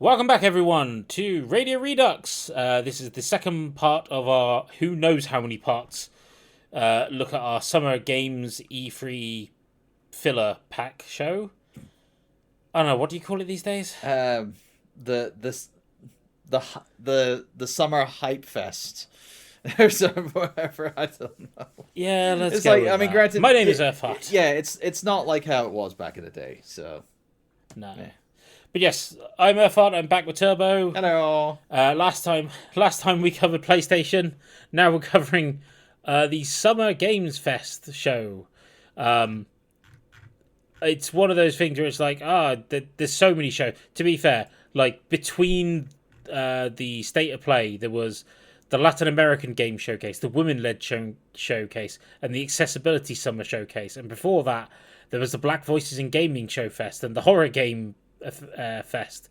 Welcome back, everyone, to Radio Redux. This is the second part of our who knows how many parts look at our Summer Games E3 filler pack show. I don't know, what do you call it these days? The summer hype fest. Or whatever, I don't know. Yeah, let's it's go like with I mean, that. granted, My name is Urtheart. Yeah, it's not like how it was back in the day. So No. yeah. But yes, I'm Urtheart. I'm back with Turbo. Hello. Last time we covered PlayStation. Now we're covering the Summer Games Fest show. It's one of those things where it's like, there's so many shows. To be fair, like between the State of Play, there was the Latin American Game Showcase, the Women-led Showcase, and the Accessibility Summer Showcase. And before that, there was the Black Voices in Gaming Showfest and the Horror Game Fest.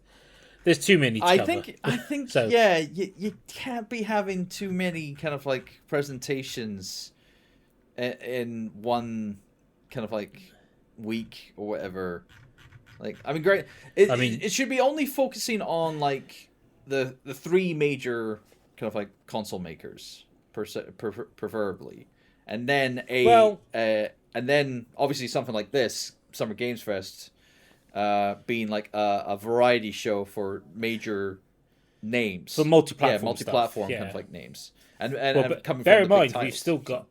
There's too many to cover. I think So, yeah, you can't be having too many kind of like presentations in one kind of like week or whatever. Like, I mean, great. It should be only focusing on like the three major kind of like console makers, preferably, and then and then obviously something like this Summer Games Fest, being like a variety show for major names, for multi-platform, multi-platform stuff. kind of like names, and coming bear from in the mind big we've still got.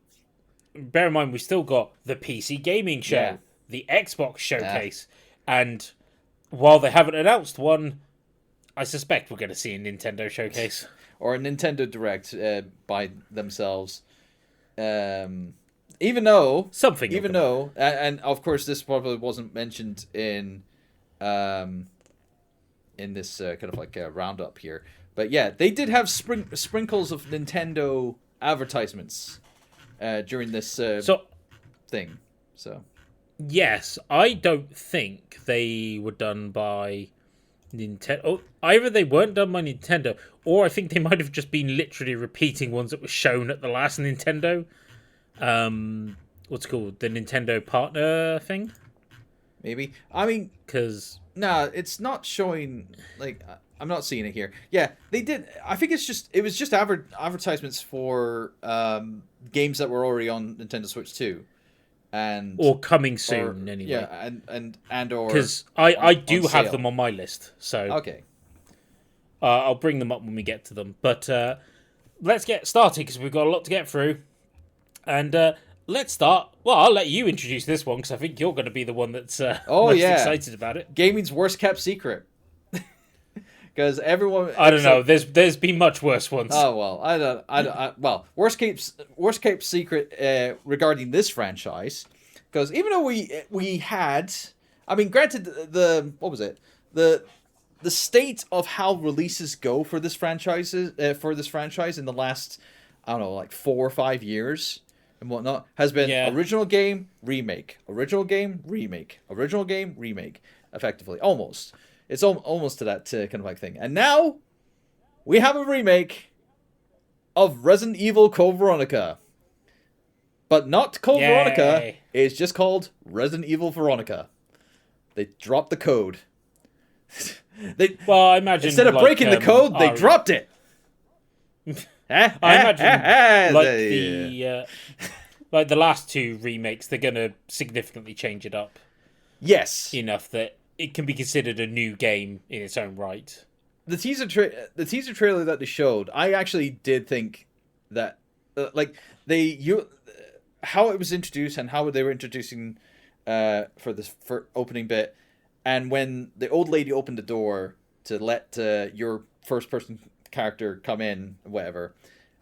Bear in mind we still got the PC gaming show, the Xbox showcase, and while they haven't announced one, I suspect we're going to see a Nintendo showcase. Or a Nintendo Direct by themselves. Even though, and of course this probably wasn't mentioned in this kind of like roundup here, but yeah, they did have sprinkles of Nintendo advertisements during this thing. So yes, I don't think they were done by Nintendo. Oh, either they weren't done by Nintendo, or I think they might have just been literally repeating ones that were shown at the last Nintendo. What's it called? The Nintendo partner thing? Maybe. I mean, because it's not showing. Like, I'm not seeing it here. Yeah, they did. I think it was just advertisements for games that were already on Nintendo Switch 2. Or coming soon, anyway. Yeah, and or because I do have them on my list, so okay. I'll bring them up when we get to them. But let's get started because we've got a lot to get through, and let's start. Well, I'll let you introduce this one because I think you're going to be the one that's most excited about it. Gaming's worst kept secret. Because everyone, I don't know. There's been much worse ones. Oh well, I don't. Well, worst kept secret regarding this franchise, because even though we had, I mean, granted what was it, the state of how releases go for this franchise in the last, I don't know, like 4 or 5 years and whatnot has been original game remake, original game remake, original game remake, effectively almost. It's almost to that kind of like thing. And now, we have a remake of Resident Evil Code Veronica. But not Code Veronica. It's just called Resident Evil Veronica. They dropped the code. I imagine instead of breaking the code, they dropped it. I imagine like the last two remakes, they're going to significantly change it up. Yes. Enough that it can be considered a new game in its own right. The teaser trailer that they showed, I actually did think that, how it was introduced and how they were introducing for opening bit, and when the old lady opened the door to let your first person character come in, whatever,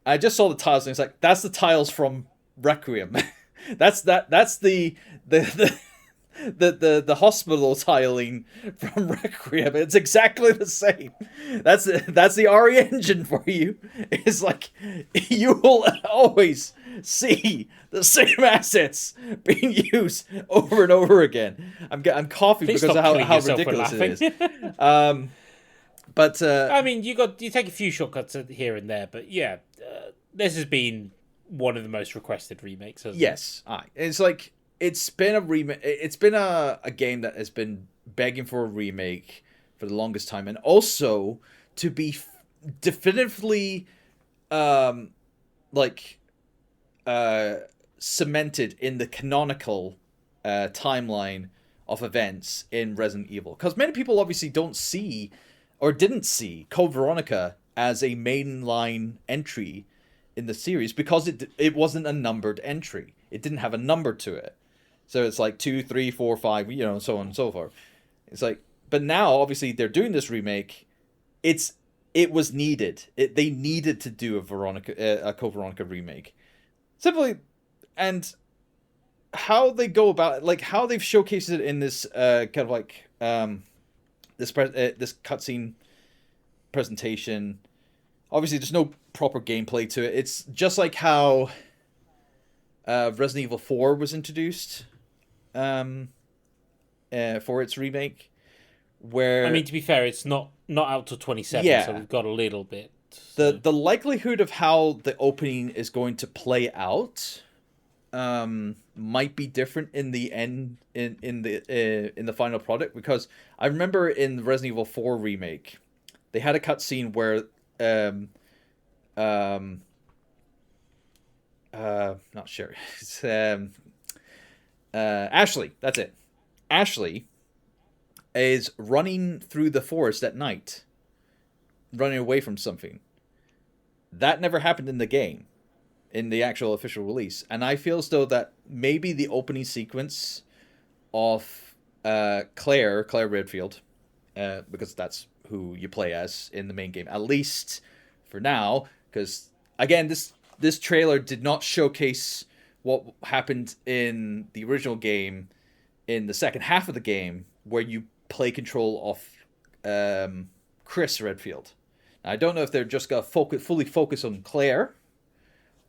I just saw the tiles and it's like, that's the tiles from Requiem. that's the hospital tiling from Requiem. It's exactly the same. That's the RE engine for you. It's like you will always see the same assets being used over and over again. I'm coughing because of how ridiculous it is. But I mean, you take a few shortcuts here and there, but yeah, this has been one of the most requested remakes. Yes, it's like. It's been a remake. It's been a game that has been begging for a remake for the longest time, and also to be definitively like cemented in the canonical timeline of events in Resident Evil. Because many people obviously don't see or didn't see Code Veronica as a mainline entry in the series because it wasn't a numbered entry. It didn't have a number to it. So it's like 2, 3, 4, 5, you know, so on and so forth. It's like, but now obviously they're doing this remake. It was needed. They needed to do a Code Veronica remake. Simply, and how they go about it, like how they've showcased it in this kind of like this cutscene presentation. Obviously, there's no proper gameplay to it. It's just like how Resident Evil 4 was introduced for its remake. Where, I mean, to be fair, it's not out till 27, yeah, so we've got a little bit. So. The likelihood of how the opening is going to play out might be different in the end in the final product, because I remember in the Resident Evil 4 remake they had a cutscene where not sure, it's Ashley, that's it. Ashley is running through the forest at night, running away from something. That never happened in the game, in the actual official release. And I feel as though that maybe the opening sequence of Claire Redfield, because that's who you play as in the main game, at least for now, because again, this trailer did not showcase what happened in the original game in the second half of the game, where you play control of Chris Redfield. Now, I don't know if they're just gonna fully focus on Claire,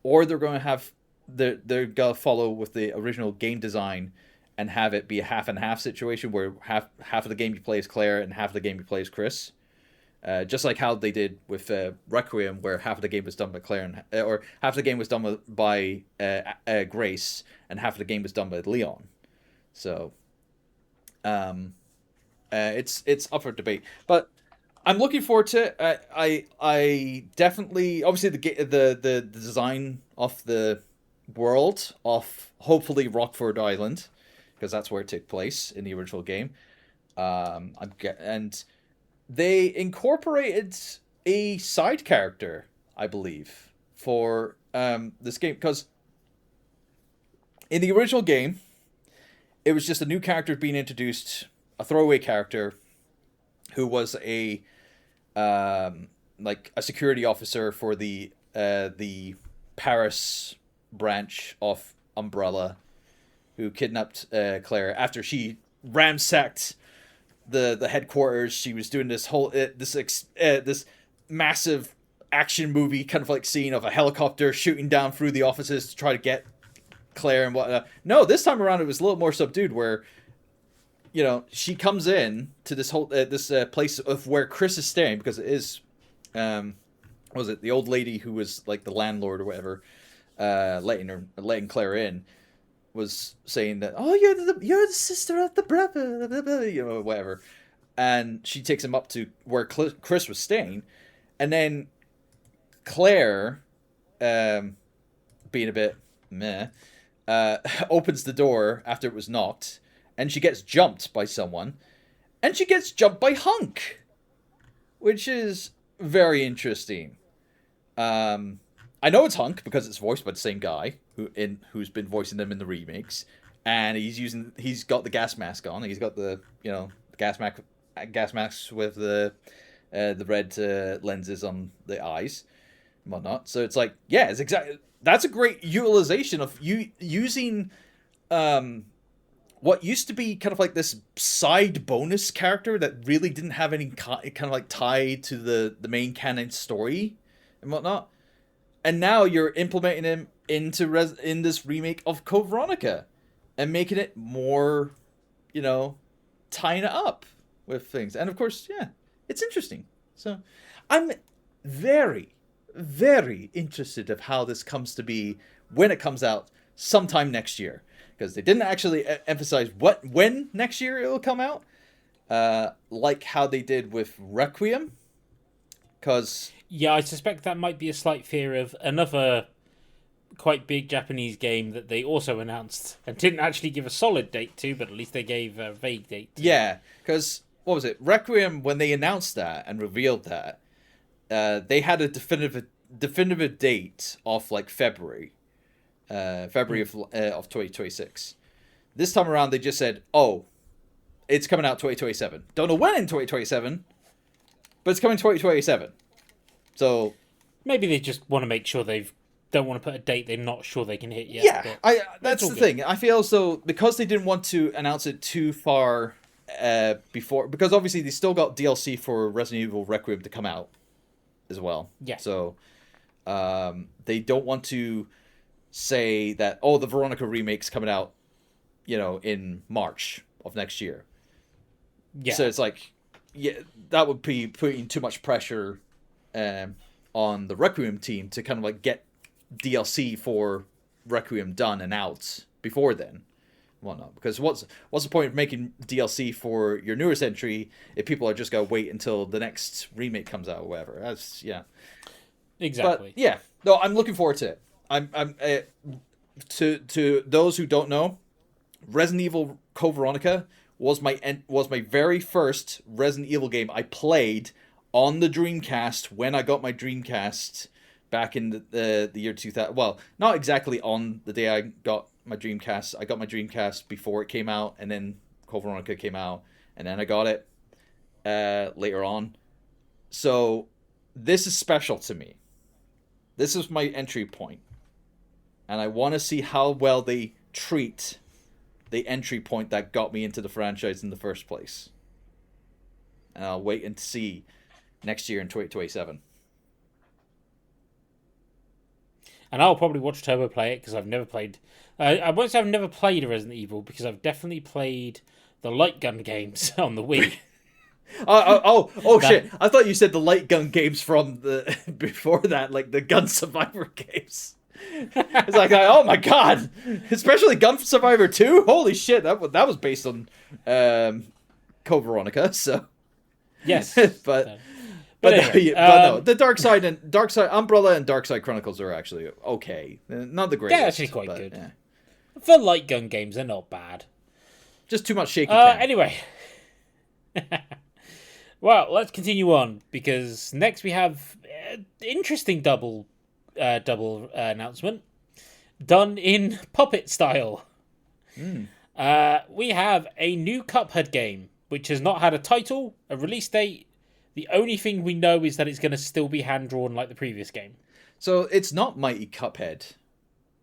or they're going to have they're gonna follow with the original game design and have it be a half and half situation where half of the game you play as Claire and half of the game you play as Chris. Just like how they did with Requiem, where half of the game was done by Claire or half of the game was done by Grace, and half of the game was done by Leon. So, it's up for debate, but I'm looking forward to it. I definitely, obviously the design of the world of hopefully Rockford Island, because that's where it took place in the original game. And they incorporated a side character, I believe, for this game, because in the original game, it was just a new character being introduced, a throwaway character who was a security officer for the Paris branch of Umbrella, who kidnapped Claire after she ransacked the headquarters. She was doing this whole this massive action movie kind of like scene of a helicopter shooting down through the offices to try to get Claire and whatnot. No, this time around it was a little more subdued, where, you know, she comes in to this whole place of where Chris is staying, because it is what was it, the old lady who was like the landlord or whatever, letting Claire in, was saying that, oh, you're the sister of the brother, you know, whatever, and she takes him up to where Chris was staying, and then Claire, being a bit meh, opens the door after it was knocked, and she gets jumped by someone, and she gets jumped by Hunk, which is very interesting. I know it's Hunk because it's voiced by the same guy who's been voicing them in the remakes, and he's got the gas mask on. He's got the, you know, gas mask with the red lenses on the eyes and whatnot. So it's like, yeah, it's exactly, that's a great utilization of using what used to be kind of like this side bonus character that really didn't have any kind of like tie to the main canon story and whatnot. And now you're implementing him in this remake of Code Veronica and making it more, you know, tying it up with things. And of course, yeah, it's interesting. So I'm very, very interested of how this comes to be when it comes out sometime next year, because they didn't actually emphasize when next year it will come out. like how they did with Requiem, because Yeah, I suspect that might be a slight fear of another quite big Japanese game that they also announced and didn't actually give a solid date to, but at least they gave a vague date to. yeah, because what was it? Requiem, when they announced that and revealed that, they had a definitive date of like February of 2026. This time around, they just said, "Oh, it's coming out 2027. Don't know when in 2027, but it's coming 2027." So maybe they just want to make sure don't want to put a date they're not sure they can hit yet. Yeah, that's the thing. I feel so because they didn't want to announce it too far before, because obviously they still got DLC for Resident Evil Requiem to come out as well. Yeah. So they don't want to say that, oh, the Veronica remake's coming out, in March of next year. Yeah. So it's like, yeah, that would be putting too much pressure on the Requiem team to kind of like get DLC for Requiem done and out before then. Well, no, because what's the point of making DLC for your newest entry if people are just gonna wait until the next remake comes out or whatever? That's Exactly. But yeah, no, I'm looking forward to it. I'm to those who don't know, Resident Evil Code Veronica was my very first Resident Evil game I played on the Dreamcast when I got my Dreamcast back in the year 2000. Well, not exactly on the day I got my Dreamcast. I got my Dreamcast before it came out, and then Code Veronica came out, and then I got it later on. So this is special to me. This is my entry point, and I want to see how well they treat the entry point that got me into the franchise in the first place. And I'll wait and see next year in 2027. And I'll probably watch Turbo play it because I've never played. I won't say I've never played a Resident Evil because I've definitely played the light gun games on the Wii. Shit! I thought you said the light gun games from the before that, like the Gun Survivor games. It's like, oh my god, especially Gun Survivor 2. Holy shit, that was based on Code Veronica. So yes, but anyway, no, the Dark Side Umbrella and Dark Side Chronicles are actually okay. Not the greatest. They're actually quite good. Yeah. For light gun games, they're not bad. Just too much shaky cam. Anyway. Well, let's continue on, because next we have interesting double announcement done in puppet style. We have a new Cuphead game, which has not had a title, a release date. The only thing we know is that it's going to still be hand-drawn like the previous game. So it's not Mighty Cuphead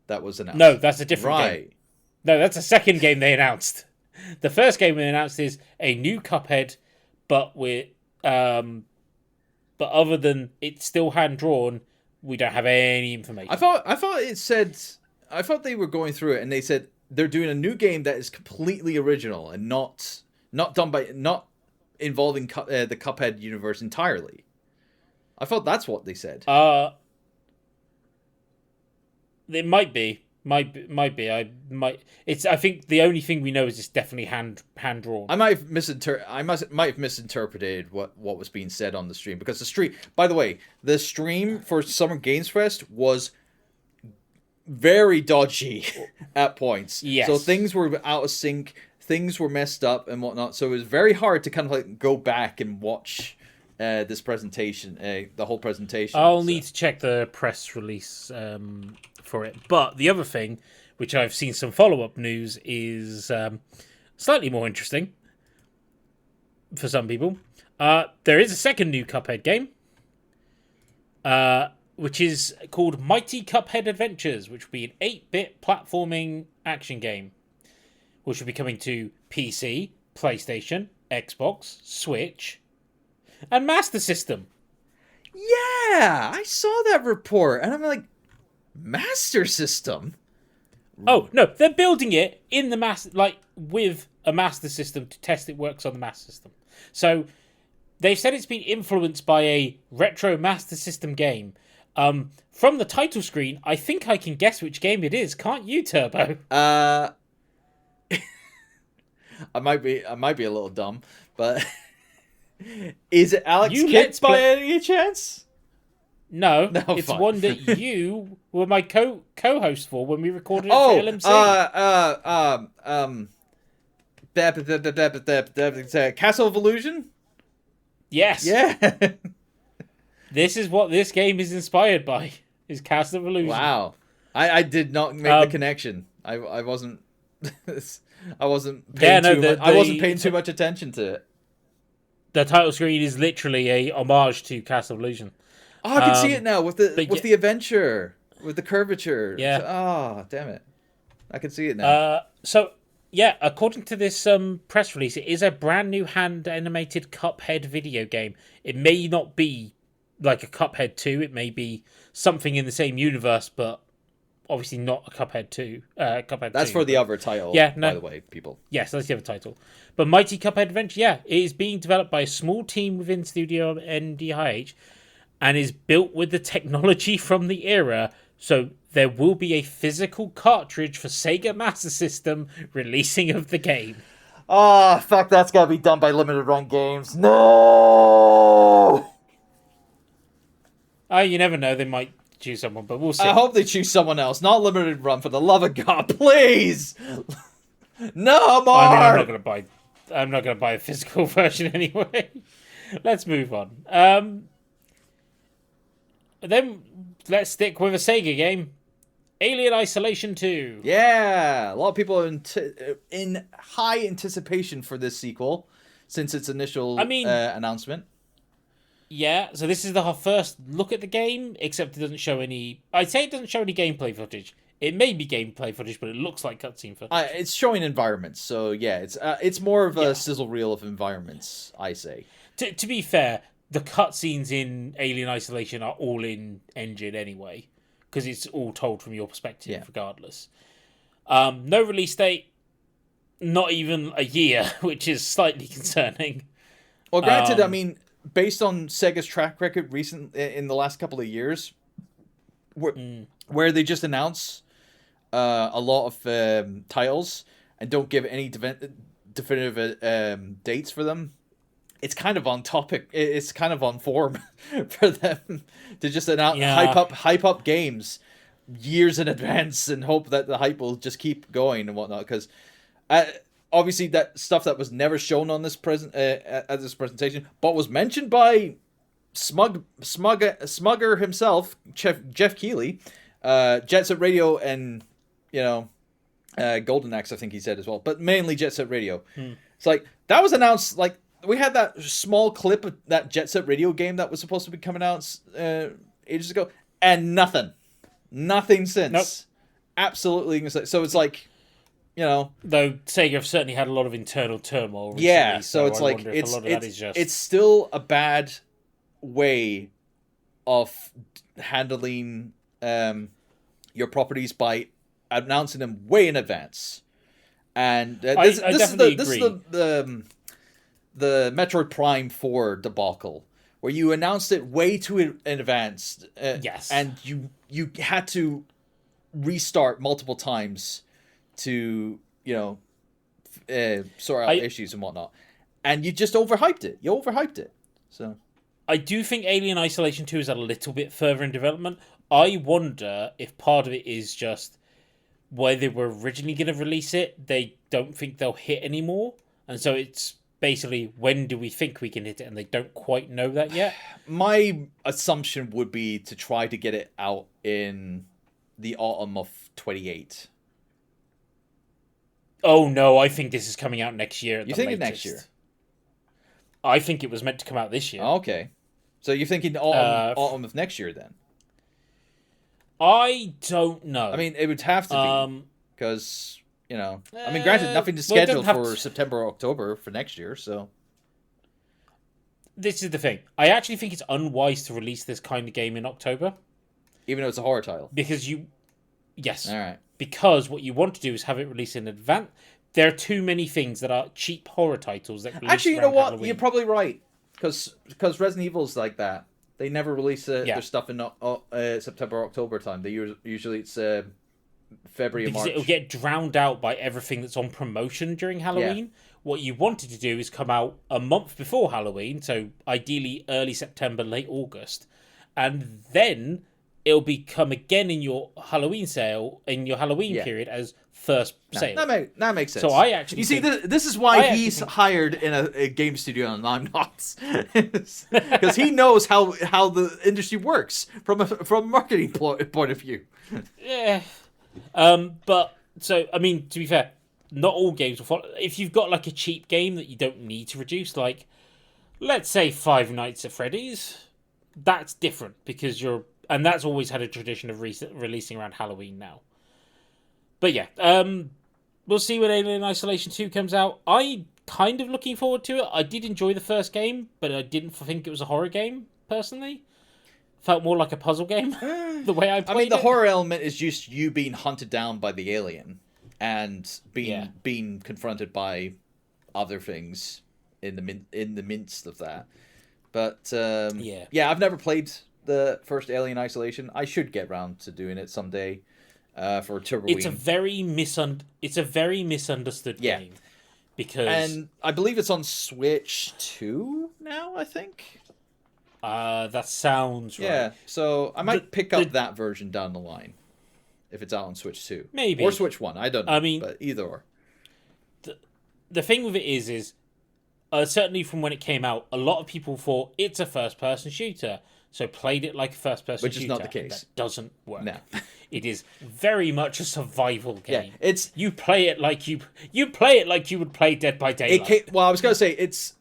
that was announced. No, that's a different game. No, that's a second game they announced. The first game they announced is a new Cuphead, but other than it's still hand-drawn, we don't have any information. I thought they were going through it and they said they're doing a new game that is completely original and not involving the Cuphead universe entirely. I thought that's what they said. It might be. I think the only thing we know is it's definitely hand drawn. I might have misinterpreted what was being said on the stream, because the stream. By the way, the stream for Summer Games Fest was very dodgy at points. Yes. So things were out of sync, things were messed up and whatnot. So it was very hard to kind of like go back and watch this presentation, the whole presentation. I'll need to check the press release for it. But the other thing, which I've seen some follow-up news, is slightly more interesting for some people. There is a second new Cuphead game, which is called Mighty Cuphead Adventures, which will be an 8-bit platforming action game, which will be coming to PC, PlayStation, Xbox, Switch, and Master System. Yeah, I saw that report, and I'm like, Master System? Oh no, they're building it in the with a Master System to test it works on the Master System. So they've said it's been influenced by a retro Master System game. From the title screen, I think I can guess which game it is. Can't you, Turbo? I might be a little dumb, But is it Alex You Kidd let's by play- any chance? No, No, it's fine. one that you were my co-host for when we recorded it Oh, for LMC. Castle of Illusion? Yes. Yeah. This is what this game is inspired by. Is Castle of Illusion. Wow. I did not make the connection. I wasn't I wasn't paying I wasn't paying too much attention to it. The title screen is literally a homage to Castle of Illusion. Oh, I can see it now with the adventure, with the curvature. Yeah. Oh, damn it. I can see it now. So, yeah, according to this press release, it is a brand new hand-animated Cuphead video game. It may not be like a Cuphead 2. It may be something in the same universe, but obviously not a Cuphead 2. That's for the other title, by the way, people. Yes, that's the other title. But Mighty Cuphead Adventure, yeah, it is being developed by a small team within Studio NDIH and is built with the technology from the era, so there will be a physical cartridge for Sega Master System releasing of the game. Oh, fuck, that's gotta be done by Limited Run Games. No! Oh, you never know, they might choose someone, but we'll see. I hope they choose someone else, not Limited Run, for the love of God, please! No more! I mean, I'm not gonna buy a physical version anyway. Let's move on. Then let's stick with a Sega game, Alien Isolation 2. Yeah, a lot of people are in high anticipation for this sequel since its initial announcement. Yeah, so this is the first look at the game, except it doesn't show any... I'd say it doesn't show any gameplay footage. It may be gameplay footage, but it looks like cutscene footage. It's showing environments, so yeah, it's more of a sizzle reel of environments, I say. To be fair, the cutscenes in Alien Isolation are all in engine anyway, because it's all told from your perspective, regardless. No release date, not even a year, which is slightly concerning. Well, granted, I mean, based on Sega's track record in the last couple of years, where they just announce a lot of titles and don't give any definitive dates for them, it's kind of on topic. It's kind of on form for them to just announce hype up games years in advance and hope that the hype will just keep going and whatnot. Because obviously that stuff that was never shown on this at this presentation, but was mentioned by Smugger himself, Jeff Keighley, Jet Set Radio, and Golden Axe, I think he said as well, but mainly Jet Set Radio. It's like that was announced like. We had that small clip of that Jet Set Radio game that was supposed to be coming out ages ago, and nothing since. Nope. Absolutely. So it's like, Though Sega have certainly had a lot of internal turmoil recently, yeah, so it's like it's still a bad way of handling your properties by announcing them way in advance. And this is the Metroid Prime 4 debacle, where you announced it way too in advance. Yes. And you had to restart multiple times to, sort out issues and whatnot. And you just overhyped it. You overhyped it. So I do think Alien Isolation 2 is a little bit further in development. I wonder if part of it is just where they were originally going to release it, they don't think they'll hit anymore. And so it's basically, when do we think we can hit it? And they don't quite know that yet. My assumption would be to try to get it out in the autumn of 28. Oh, no, I think this is coming out next year. You think it's next year? I think it was meant to come out this year. Okay. So you're thinking autumn of next year, then? I don't know. I mean, it would have to be. Because... I mean, granted, nothing is scheduled for September or October for next year, so... This is the thing. I actually think it's unwise to release this kind of game in October. Even though it's a horror title? Because Yes. All right. Because what you want to do is have it released in advance. There are too many things that are cheap horror titles that release actually, you know what? Halloween. You're probably right. Because Resident Evil's like that. They never release their stuff in September or October time. They usually it's... February and March. It'll get drowned out by everything that's on promotion during Halloween, what you wanted to do is come out a month before Halloween, so ideally early September, late August, and then it'll become again in your Halloween sale, in your Halloween period as first sale. That makes sense. So I actually you see, think, this is why he's hired in a game studio and I'm not, because he knows how the industry works from a marketing point of view. Yeah, but so I mean, to be fair, not all games will follow. If you've got like a cheap game that you don't need to reduce, like let's say Five Nights at Freddy's, that's different because and that's always had a tradition of releasing around Halloween now. But yeah, we'll see when Alien Isolation 2 comes out. I'm kind of looking forward to it. I did enjoy the first game, but I didn't think it was a horror game, personally. Felt more like a puzzle game, the way I played it. I mean, the horror element is just you being hunted down by the alien and being confronted by other things in the midst of that. But, I've never played the first Alien Isolation. I should get round to doing it someday. For Turboween. It's a very misunderstood game and I believe it's on Switch 2 now. I think that sounds right. Yeah, so I might pick up that version down the line if it's out on Switch 2, maybe, or Switch 1. I don't know. I mean, but either or. The thing with it is certainly from when it came out, a lot of people thought it's a first-person shooter. So played it like a first-person shooter. Which is not the case. That doesn't work. No. It is very much a survival game. Yeah, you play it like you would play Dead by Daylight. I was gonna say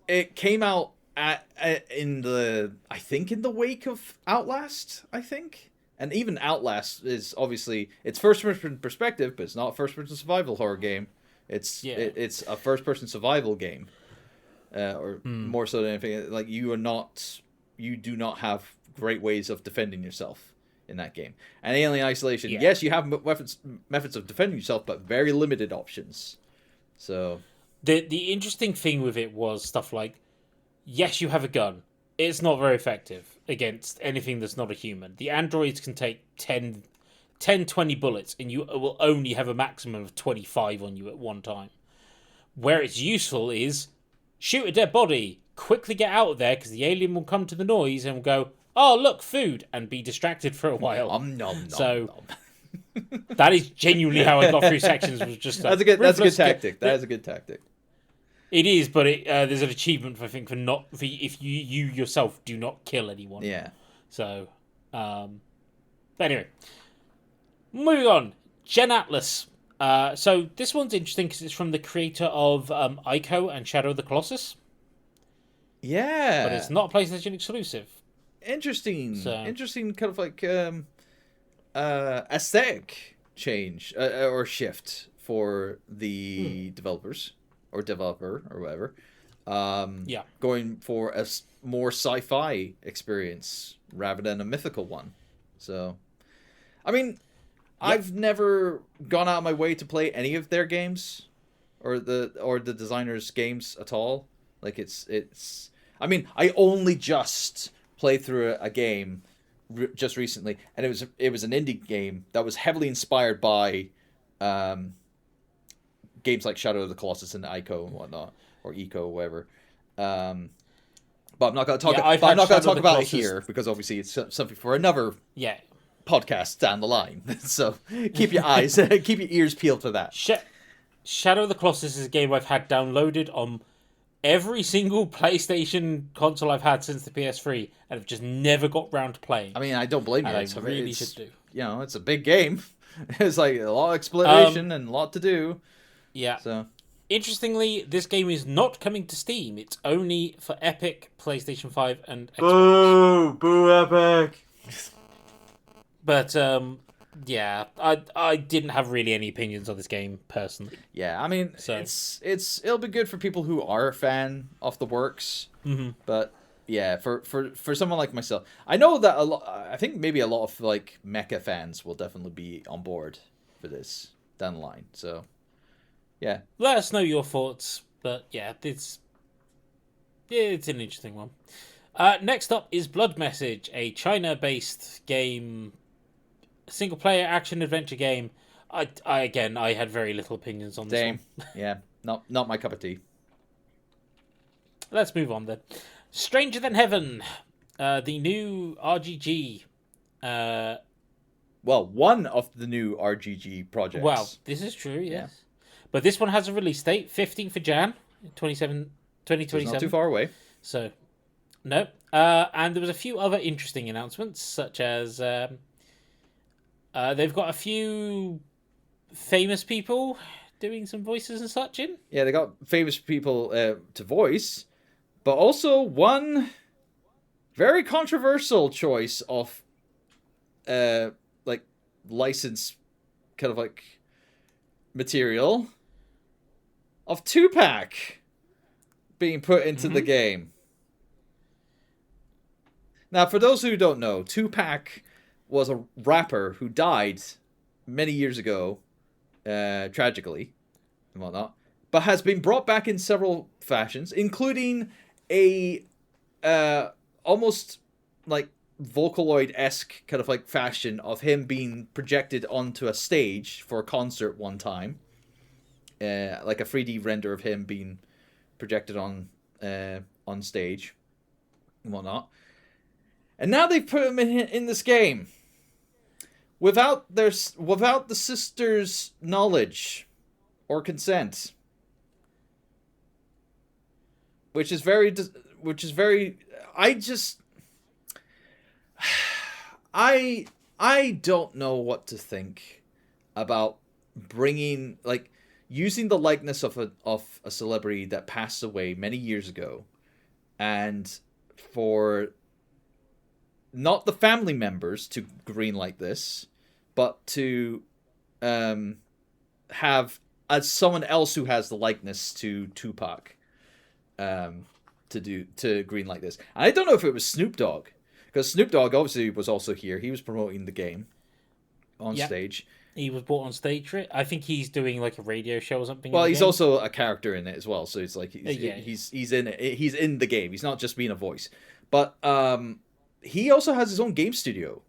it came out in the wake of Outlast. I think, and even Outlast is obviously it's first-person perspective, but it's not a first-person survival horror game. It's a first-person survival game, or more so than anything. Like you do not have great ways of defending yourself in that game. And Alien Isolation, yes, you have methods of defending yourself, but very limited options. So the interesting thing with it was stuff like, yes, you have a gun. It's not very effective against anything that's not a human. The androids can take 10, 20 bullets, and you will only have a maximum of 25 on you at one time. Where it's useful is shoot a dead body, quickly get out of there because the alien will come to the noise and will go, oh, look, food, and be distracted for a while. That is genuinely how I got through sections. Was just that's a good tactic. That is a good tactic. It is, but there's an achievement if you yourself do not kill anyone. Yeah. So, anyway, moving on. Gen Atlas. So this one's interesting because it's from the creator of Ico and Shadow of the Colossus. Yeah, but it's not a PlayStation exclusive. Interesting kind of like aesthetic change or shift for the developers or developer or whatever. Going for a more sci-fi experience rather than a mythical one. So, I mean, I've never gone out of my way to play any of their games or the designers' games at all. Like it's. I mean, I only just played through a game just recently, and it was an indie game that was heavily inspired by games like Shadow of the Colossus and Ico and whatnot, or Eco, or whatever. But I'm not going to talk. I'm not going to talk about it here because obviously it's something for another podcast down the line. So keep your ears peeled for that. Shadow of the Colossus is a game I've had downloaded on every single PlayStation console I've had since the PS3, and I've just never got round to playing. I mean, I don't blame you. I really should do. You know, it's a big game. It's like a lot of exploration and a lot to do. Yeah. So, interestingly, this game is not coming to Steam. It's only for Epic, PlayStation 5, and Xbox. Boo, Epic. But yeah, I didn't have really any opinions on this game personally. Yeah, I mean, it'll be good for people who are a fan of the works. Mm-hmm. But yeah, for someone like myself, I know that I think maybe a lot of like mecha fans will definitely be on board for this down the line. So yeah, let us know your thoughts. But yeah, it's an interesting one. Next up is Blood Message, a China-based game. Single-player action-adventure game. I had very little opinions on this one. Yeah, not my cup of tea. Let's move on then. Stranger Than Heaven, the new RGG. Well, one of the new RGG projects. Well, this is true, yes. But this one has a release date, 15th of Jan, 2027. So it's not too far away. So, no. And there was a few other interesting announcements, such as they've got a few famous people doing some voices and such in. Yeah, they got famous people to voice, but also one very controversial choice of like license kind of like material of Tupac being put into the game. Now, for those who don't know, Tupac was a rapper who died many years ago, tragically and whatnot, but has been brought back in several fashions, including a almost like Vocaloid-esque kind of like fashion of him being projected onto a stage for a concert one time. Like a 3D render of him being projected on stage and whatnot. And now they've put him in this game without the sisters' knowledge or consent, which is very. I don't know what to think about bringing, like, using the likeness of a celebrity that passed away many years ago, and for not the family members to greenlight this, but to have as someone else who has the likeness to Tupac to greenlight this. And I don't know if it was Snoop Dogg, because Snoop Dogg obviously was also here. He was promoting the game on stage. He was brought on stage for it. I think he's doing like a radio show or something. Well, he's also a character in it as well, so it's like he's in it. He's in the game. He's not just being a voice. But he also has his own game studio.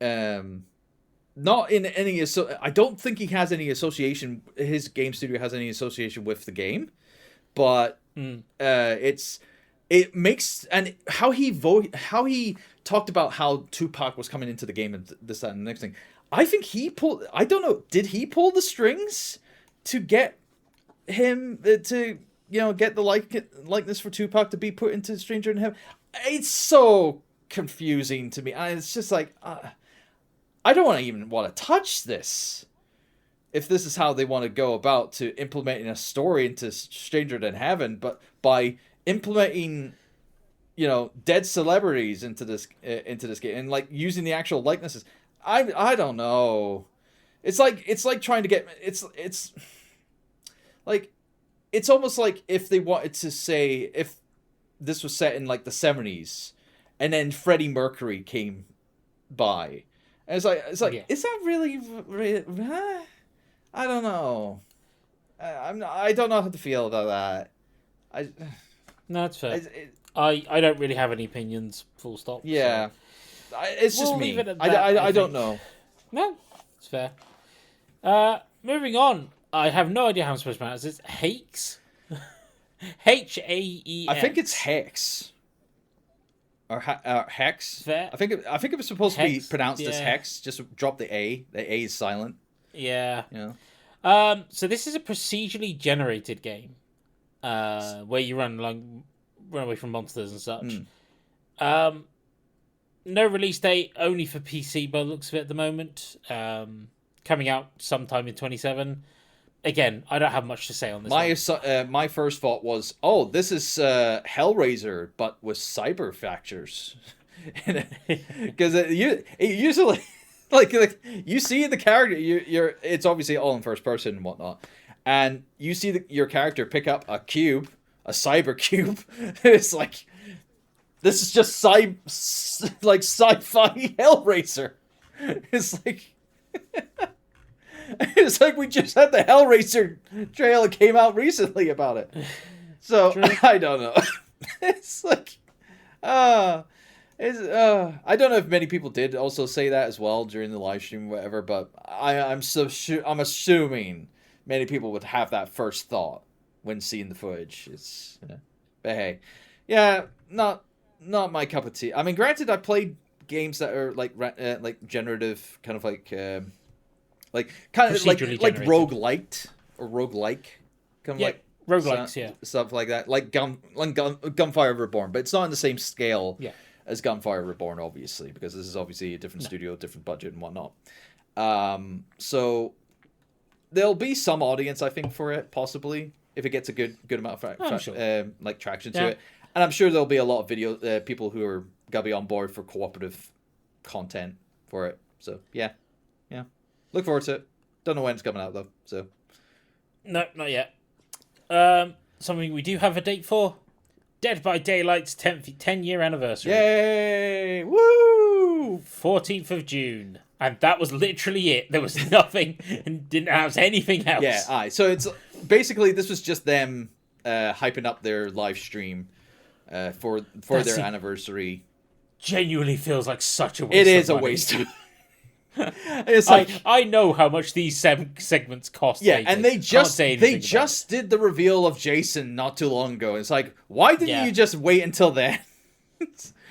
Not in any I don't think he has any association. His game studio has any association with the game, but it makes, and how he talked about how Tupac was coming into the game and this, that, and the next thing. I think he pulled. I don't know. Did he pull the strings to get him to get the likeness for Tupac to be put into Stranger in Heaven? It's so confusing to me. It's just like I don't even want to touch this. If this is how they want to go about to implementing a story into Stranger Than Heaven, but by implementing, dead celebrities into this game and like using the actual likenesses, I don't know. It's like trying to get it's like it's almost like if they wanted to say if this was set in like the 70s and then Freddie Mercury came by. And it's like is that really I don't know. I don't know how to feel about that. No, that's fair. I don't really have any opinions. Full stop. Yeah, so. It's just me. I don't know. No, it's fair. Moving on. I have no idea how I'm supposed to pronounce this. Haex. Haex. I think it's Hex. Or Hex. Fair. I think it was supposed to be pronounced as yeah. Hex. Just drop the A. The A is silent. Yeah. Yeah. So this is a procedurally generated game, where you run away from monsters and such. No release date, only for PC by the looks of it at the moment. Coming out sometime in 2027. Again, I don't have much to say on this. My first thought was, oh, this is Hellraiser, but with cyber fractures. Because it usually, like you see the character, it's obviously all in first person and whatnot, and you see your character pick up a cube, a cyber cube. It's like, this is just sci-fi Hellraiser. It's like. It's like we just had the Hellraiser trailer came out recently about it. So, I don't know. It's like, I don't know if many people did also say that as well during the live stream or whatever, but I'm assuming many people would have that first thought when seeing the footage. But hey, yeah, not my cup of tea. I mean, granted, I played games that are like generative, kind of Procedurally like generated. roguelite or roguelike, kind of Yeah, like roguelikes, yeah. stuff like that, like Gunfire Reborn, but it's not on the same scale Yeah. as Gunfire Reborn, obviously, because this is obviously a different studio, different budget, and whatnot. So there'll be some audience, I think, for it, possibly, if it gets a good amount of like traction to it. And I'm sure there'll be a lot of video people who are gonna be on board for cooperative content for it. So yeah, look forward to it. Don't know when it's coming out though. So No, not yet. Something we do have a date for: Dead by Daylight's 10-year anniversary. yay! Woo! 14th of June. And that was literally it. There was nothing and didn't have anything else. Yeah, aye. So it's basically, this was just them hyping up their live stream for their anniversary. Genuinely feels like such a waste. It is of a money. waste. It's like I know how much these segments cost. yeah, and they just it. did the reveal of Jason not too long ago. It's like, why didn't you just wait until then?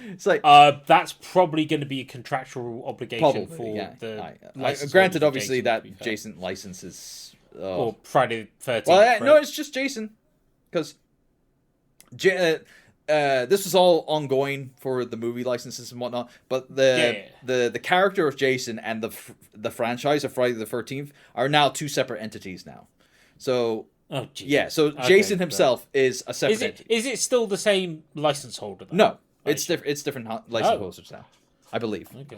It's like that's probably going to be a contractual obligation for the. Granted, obviously that Jason license is or Friday the 13th. Well, no, it's just Jason, because this was all ongoing for the movie licenses and whatnot. But the character of Jason and the franchise of Friday the 13th are now two separate entities now. So so Jason himself is a separate entity. Is it still the same license holder, though? No. It's different license holders now, I believe. Okay.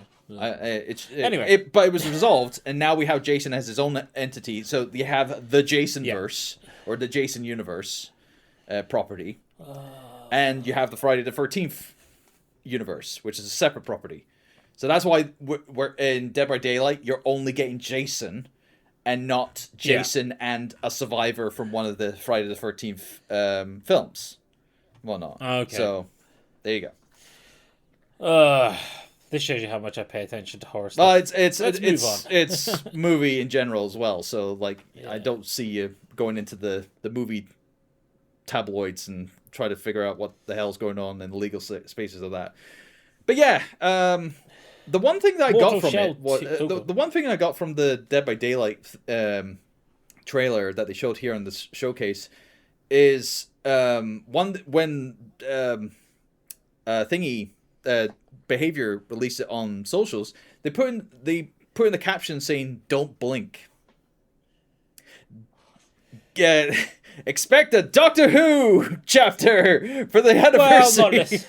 Anyway, but it was resolved, and now we have Jason as his own entity. So you have the Jason verse or the Jason universe property, and you have the Friday the 13th universe, which is a separate property. So that's why we're in Dead by Daylight. You're only getting Jason, and not Jason and a survivor from one of the Friday the 13th films. Well, not okay. So. There you go. This shows you how much I pay attention to horror stuff. Well, it's movie in general as well. So I don't see you going into the movie tabloids and try to figure out what the hell's going on in the legal spaces of that. But yeah, the one thing that I got from it was the one thing I got from the Dead by Daylight trailer that they showed here on this showcase is when Behavior released it on socials. They put in the caption saying "Don't blink." Expect a Doctor Who chapter for the anniversary.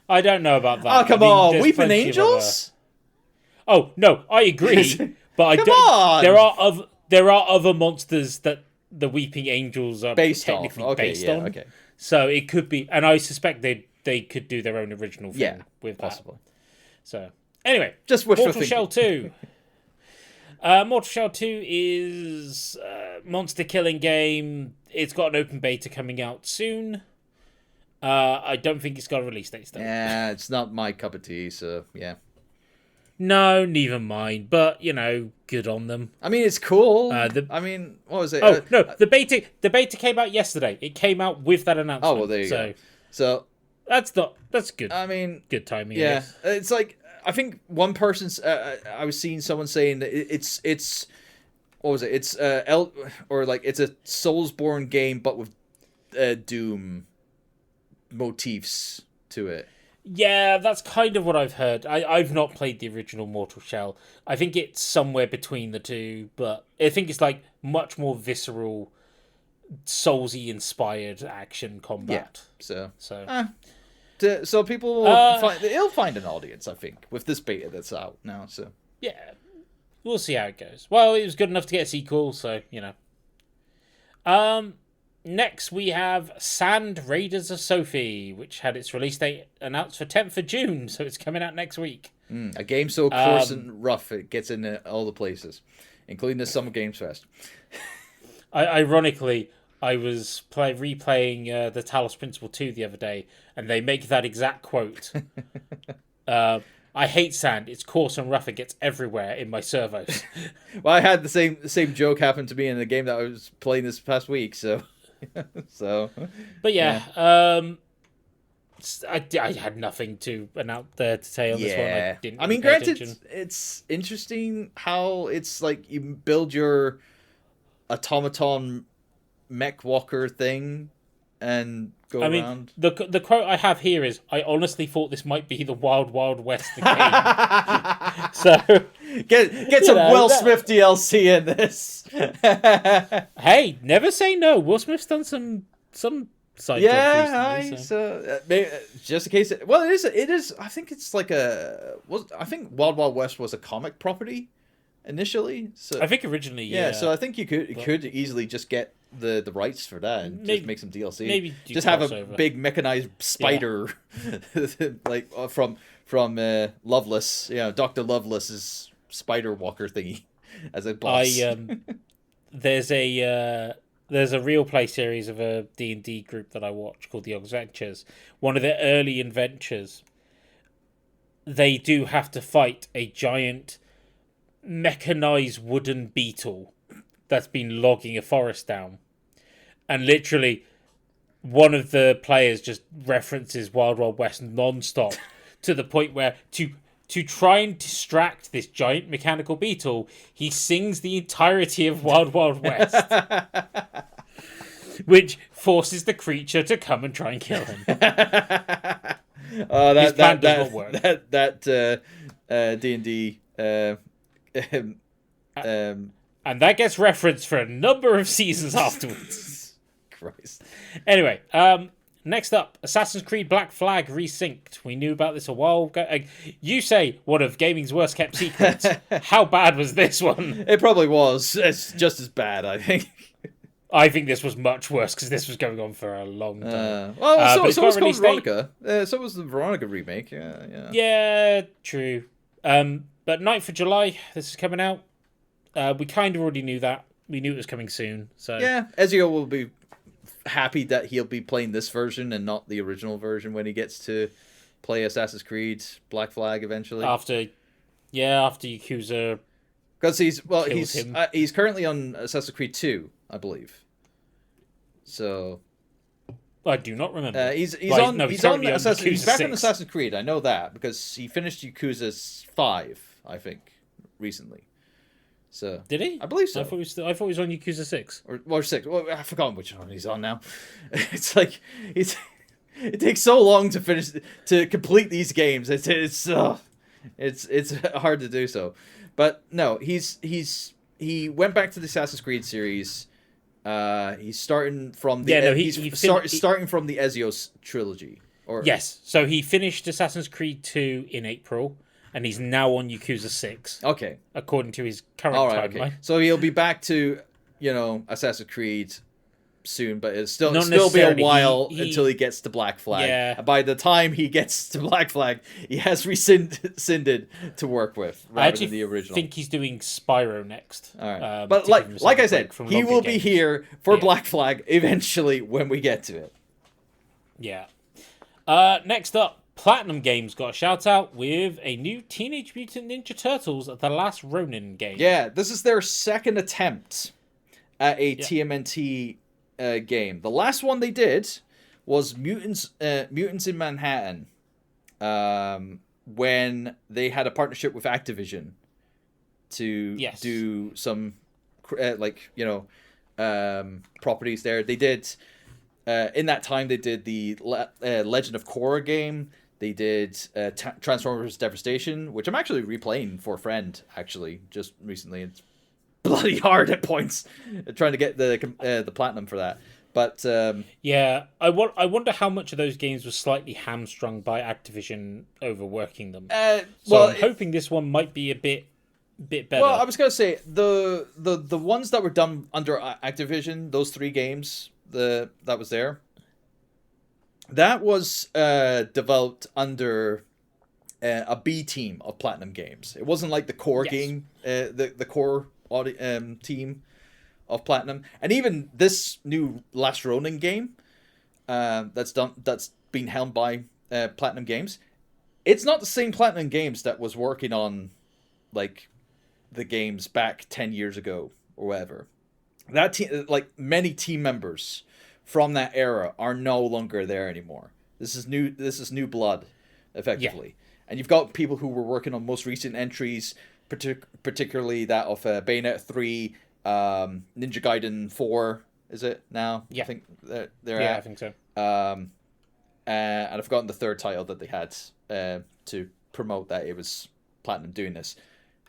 I don't know about that. Oh come on, Weeping Angels. Oh no, I agree, but I don't. On. There are other monsters that the Weeping Angels are technically based on. Okay. So it could be, and I suspect they could do their own original thing with possibly. That. So anyway, just Mortal Shell 2. Mortal Shell 2 is a monster killing game. It's got an open beta coming out soon. I don't think it's got a release date still. Yeah, it's not my cup of tea, so yeah. No, neither mine. But good on them. I mean, it's cool. What was it? Oh no, the beta came out yesterday. It came out with that announcement. Oh well, there you go. So that's good. I mean, good timing. Yeah, it's like I think one person's. I was seeing someone saying that it's what was it? It's it's a Soulsborne game, but with Doom motifs to it. Yeah, that's kind of what I've heard. I've not played the original Mortal Shell. I think it's somewhere between the two, but I think it's like much more visceral, Soulsy inspired action combat. Yeah, so people will it'll find an audience, I think, with this beta that's out now. So yeah, we'll see how it goes. Well, it was good enough to get a sequel, so Next, we have Sand Raiders of Sophie, which had its release date announced for 10th of June, so it's coming out next week. A game so coarse and rough, it gets in all the places, including the Summer Games Fest. Ironically, I was replaying the Talos Principle 2 the other day, and they make that exact quote. I hate sand. It's coarse and rough. It gets everywhere in my servos. Well, I had the same joke happen to me in the game that I was playing this past week, so... So, But I had nothing to announce there to say on this one. I didn't. I mean, really pay granted, attention. it's interesting how it's like you build your automaton mech walker thing and go I mean, around. the quote I have here is, "I honestly thought this might be the Wild Wild West again." So get some Will Smith DLC in this. hey, never say no. Will Smith's done some side jobs recently. Just in case. Well, it is. I think it's like I think Wild Wild West was a comic property initially. So I think originally, yeah. So I think you could easily just get the rights for that and just make some DLC. Maybe just have a big mechanized spider, like from Loveless. Dr. Loveless's spider walker thingy as a boss. There's a real play series of a D&D group that I watch called The Adventures. One of their early adventures, they do have to fight a giant mechanized wooden beetle that's been logging a forest down. And literally, one of the players just references Wild Wild West non-stop to the point where to try and distract this giant mechanical beetle, he sings the entirety of Wild Wild West. Which forces the creature to come and try and kill him. His plan does not work. That D&D... and that gets referenced for a number of seasons afterwards. Christ. Anyway, next up, Assassin's Creed Black Flag Resynced. We knew about this a while ago. You say one of gaming's worst kept secrets. How bad was this one? It probably was. It's just as bad, I think. I think this was much worse because this was going on for a long time. So was Veronica. So was the Veronica remake. Yeah. Yeah, true. But 9th of July, this is coming out. We kind of already knew that. We knew it was coming soon. So yeah, Ezio will be happy that he'll be playing this version and not the original version when he gets to play Assassin's Creed Black Flag eventually. After Yakuza, because he's currently on Assassin's Creed 2, I believe. So I do not remember. He's back on Assassin's Creed. I know that because he finished Yakuza 5, I think, recently. So did he? I believe so. I thought he was on Yakuza 6 or 6. Well, I've forgotten which one he's on now. It's like it takes so long to complete these games. It's hard to do so. But no, he went back to the Assassin's Creed series. He's starting from the starting from the Ezio trilogy. Yes, so he finished Assassin's Creed 2 in April, and he's now on Yakuza 6. Okay, according to his current timeline. Okay. So he'll be back to Assassin's Creed soon, but it'll still be a while until he gets to Black Flag. Yeah. And by the time he gets to Black Flag, he has rescinded to work with rather than the original. I think he's doing Spyro next. All right. But like I said, he will be here for Black Flag eventually when we get to it. Yeah. Next up, Platinum Games got a shout out with a new Teenage Mutant Ninja Turtles The Last Ronin game. Yeah, this is their second attempt at a TMNT game. The last one they did was Mutants in Manhattan, when they had a partnership with Activision to do some properties there. They did in that time they did the Legend of Korra game. They did Transformers Devastation, which I'm actually replaying for a friend actually just recently. It's bloody hard at points trying to get the platinum for that. But I wonder how much of those games was slightly hamstrung by Activision overworking them. I'm hoping this one might be a bit better. Well, I was gonna say the ones that were done under Activision, those 3 games that was there, that was developed under a B team of Platinum Games. It wasn't like the core game, the core team of Platinum. And even this new Last Ronin game that's been helmed by Platinum Games, it's not the same Platinum Games that was working on like the games back 10 years ago or whatever. That team, like many team members from that era are no longer there anymore. This is new blood, effectively. And you've got people who were working on most recent entries, particularly that of Bayonetta 3, Ninja Gaiden 4, is it now? Yeah. I think they're Yeah, at. I think so. And I've forgotten the third title that they had to promote that it was Platinum doing this.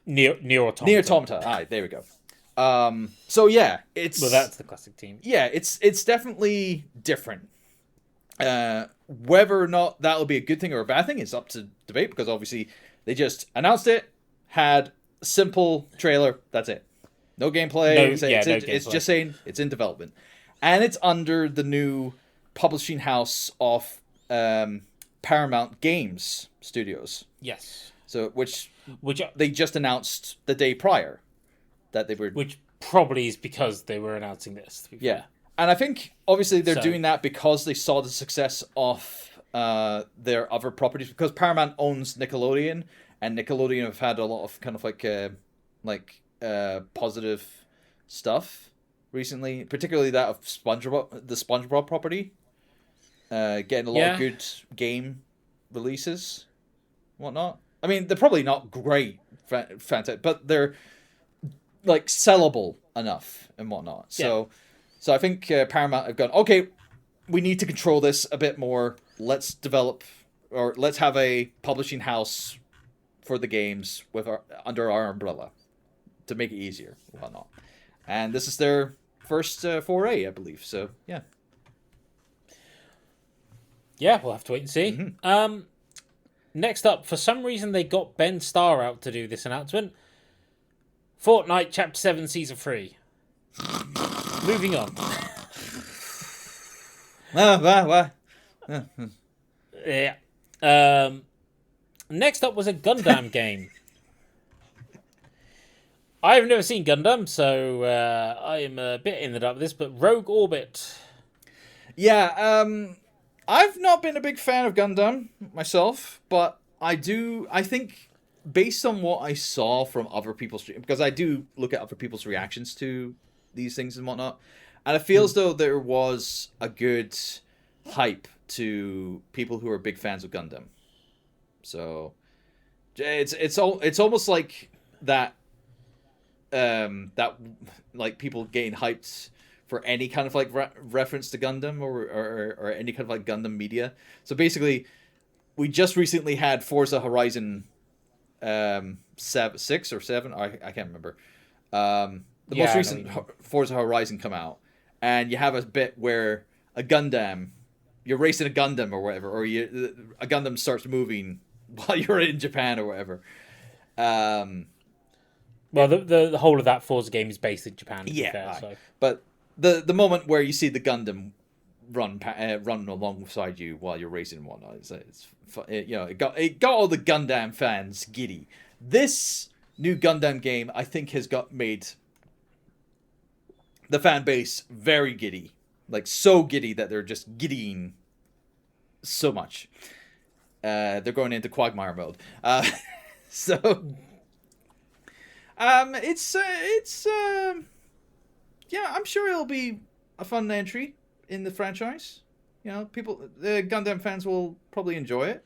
Near Automata. Near Automata. Aye, there we go. So yeah, it's... Well, that's the classic team. Yeah, it's definitely different. Whether or not that'll be a good thing or a bad thing is up to debate, because obviously they just announced it, had a simple trailer, that's it. No gameplay. It's just saying it's in development. And it's under the new publishing house of Paramount Games Studios. Yes. So which they just announced the day prior that they were... Which probably is because they were announcing this. Yeah. And I think, obviously, they're doing that because they saw the success of their other properties. Because Paramount owns Nickelodeon, and Nickelodeon have had a lot of kind of positive stuff recently. Particularly that of the SpongeBob property. Getting a lot of good game releases, whatnot. I mean, they're probably not great, fantastic, but they're like sellable enough and whatnot. So I think Paramount have gone, okay, we need to control this a bit more. Let's develop, or let's have a publishing house for the games under our umbrella to make it easier and whatnot. And this is their first foray, I believe. So yeah. Yeah, we'll have to wait and see. Mm-hmm. Next up, for some reason they got Ben Starr out to do this announcement. Fortnite Chapter 7 Season 3. Moving on. Yeah. Next up was a Gundam game. I've never seen Gundam, so I am a bit in the dark with this, but Rogue Orbit. Yeah, I've not been a big fan of Gundam myself, but I think based on what I saw from other people's... Because I do look at other people's reactions to these things and whatnot, and it feels though there was a good hype to people who are big fans of Gundam. So it's almost like that like people getting hyped for any kind of like reference to Gundam or any kind of like Gundam media. So basically, we just recently had Forza Horizon 6 or 7. I can't remember. The most recent Forza Horizon come out, and you have a bit where a Gundam, you're racing a Gundam or whatever, or a Gundam starts moving while you're in Japan or whatever. Well, the whole of that Forza game is based in Japan. Yeah, but the moment where you see the Gundam run alongside you while you're racing and whatnot, it got all the Gundam fans giddy. This new Gundam game, I think, has made the fan base very giddy, like so giddy that they're just giddying so much. They're going into Quagmire mode. Yeah, I'm sure it'll be a fun entry in the franchise. You know, the Gundam fans will probably enjoy it.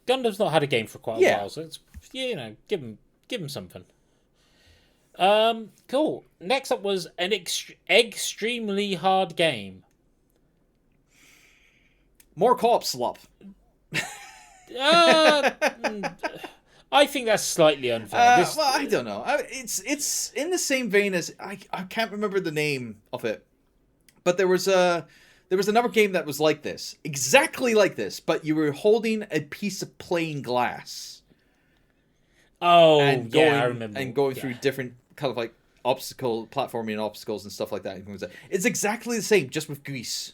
Gundam's not had a game for quite a while, so it's give them something. Cool. Next up was an extremely hard game. More co-op slop. I think that's slightly unfair. Well, I don't know. It's in the same vein as I can't remember the name of it, but there was another game that was like this, exactly like this, but you were holding a piece of plain glass. Oh, I remember. And going through different kind of like platforming obstacles and stuff like that. It's exactly the same, just with geese.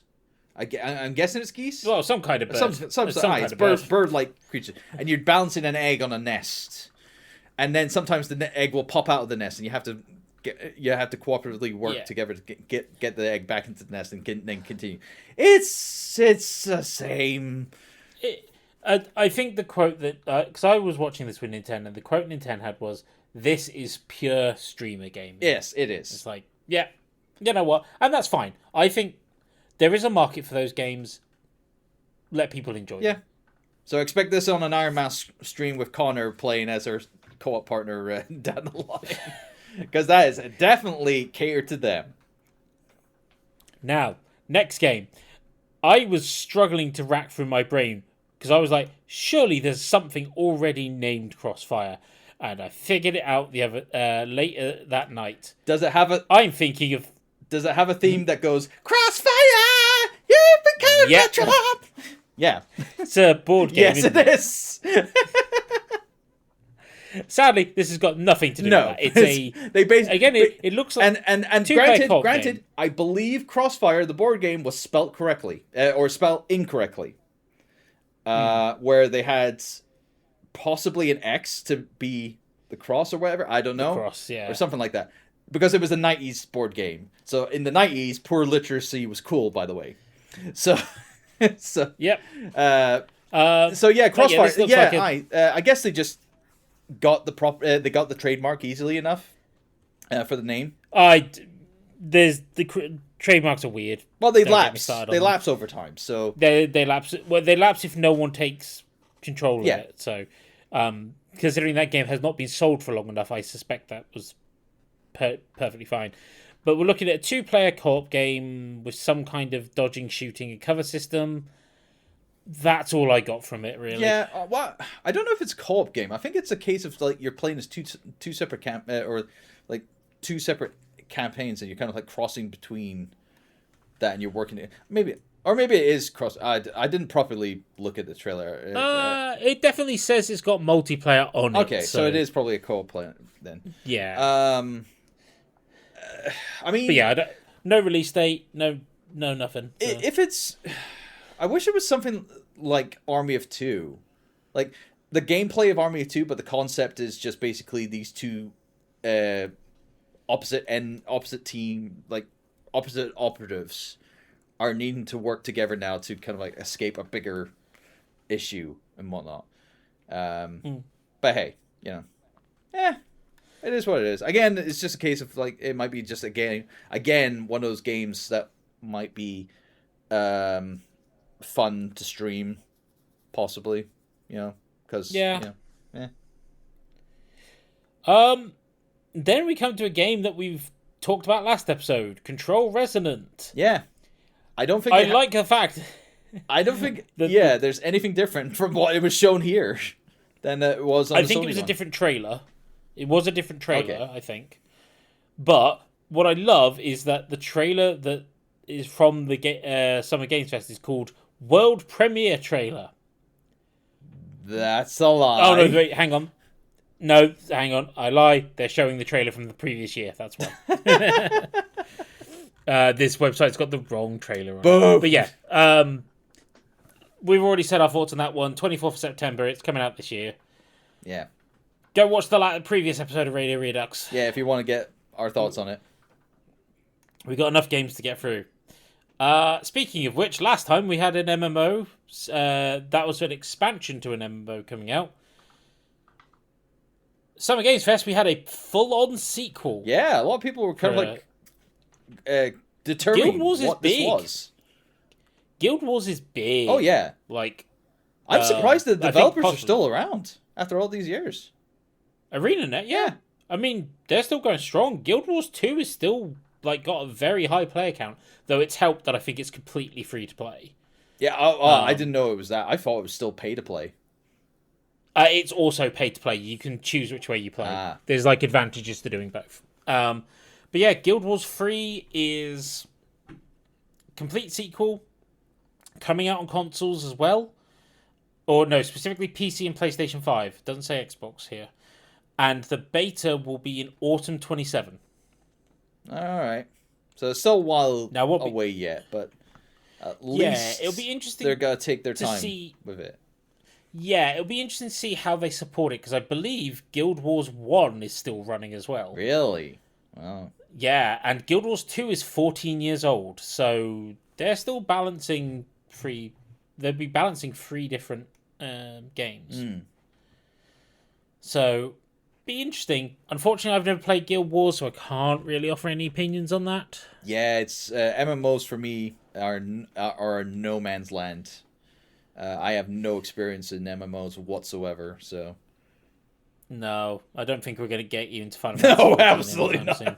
I'm guessing it's geese. Well, some kind of bird. It's bird-like creature, and you're balancing an egg on a nest, and then sometimes the egg will pop out of the nest, and you have to cooperatively work together to get the egg back into the nest and then continue. It's the same. I think the quote that because I was watching this with Nintendo, and the quote Nintendo had was, "This is pure streamer gaming." Yes, it is. It's like, yeah, you know what, and that's fine. I think there is a market for those games. Let people enjoy Yeah. them. So expect this on an Iron Man stream with Connor playing as our co-op partner down the line. Because that is definitely catered to them. Now, next game. I was struggling to rack through my brain because I was like, surely there's something already named Crossfire. And I figured it out the other later that night. Does it have a theme that goes, Crossfire! You've been caught in a trap! Yeah. It's a board game. Yes, it is. Sadly, this has got nothing to do with that. It looks like and granted, I believe Crossfire, the board game, was spelt correctly or spelt incorrectly, where they had possibly an X to be the cross or whatever. I don't know, the cross, yeah, or something like that, because it was a '90s board game. So in the '90s, poor literacy was cool, by the way. So, yep. So yeah, Crossfire. Yeah, I guess they just got they got the trademark easily enough for the name. There's the trademarks are weird. Well, they lapse. They lapse over time. So they lapse. Well, they lapse if no one takes control of it. So, considering that game has not been sold for long enough, I suspect that was perfectly fine. But we're looking at a 2-player co-op game with some kind of dodging, shooting, and cover system. That's all I got from it, really. Yeah, I don't know if it's a co-op game. I think it's a case of like you're playing as two separate two separate campaigns, and you're kind of like crossing between that, and you're working it. Maybe it is cross. I didn't properly look at the trailer. It definitely says it's got multiplayer on it. Okay, so it is probably a co-op play then. Yeah. I mean, but yeah, no release date, no nothing. So. If it's, I wish it was something like Army of Two, like the gameplay of Army of Two, but the concept is just basically these two, opposite team, like opposite operatives, are needing to work together now to kind of like escape a bigger issue and whatnot. But hey, it is what it is. Again, it's just a case of like it might be just again one of those games that might be fun to stream, possibly, because Then we come to a game that we've talked about last episode, Control Resonant. Yeah, I don't think like the fact. I don't think there's anything different from what it was shown here than it was on the Sony think it was one. a different trailer. It was a different trailer, Okay. I think. But what I love is that the trailer that is from the Summer Games Fest is called World Premiere Trailer. That's a lie. Oh, no, wait, hang on. No, hang on. I lie. They're showing the trailer from the previous year. That's why. This website's got the wrong trailer on it. But yeah, we've already said our thoughts on that one. 24th of September. It's coming out this year. Yeah. Go watch the previous episode of Radio Redux. Yeah, if you want to get our thoughts on it. We've got enough games to get through. Speaking of which, last time we had an MMO. That was an expansion to an MMO coming out. Summer Games Fest, we had a full-on sequel. Yeah, a lot of people were kind of like determining what this was. Guild Wars is big. Oh, yeah. Like, I'm surprised the developers are still around after all these years. ArenaNet, yeah. I mean, they're still going strong. Guild Wars 2 is still got a very high player count, though it's helped that I think it's completely free to play. Yeah, I didn't know it was that. I thought it was still pay to play. It's also pay to play. You can choose which way you play. There's advantages to doing both. But yeah, Guild Wars 3 is complete sequel, coming out on consoles as well. Or no, specifically PC and PlayStation 5. Doesn't say Xbox here. And the beta will be in autumn 27. All right. So it's still a while away yet, but at least it'll be interesting. They're going to take their time with it. Yeah, it'll be interesting to see how they support it, because I believe Guild Wars 1 is still running as well. Really? Wow. Yeah, and Guild Wars 2 is 14 years old, so they're still balancing three... They'll be balancing 3 different games. So, be interesting. Unfortunately, I've never played Guild Wars, so I can't really offer any opinions on that. Yeah, it's MMOs for me. are no man's land. I have no experience in MMOs whatsoever, so. No, I don't think we're going to get you into Final No, Fantasy absolutely anytime not. soon.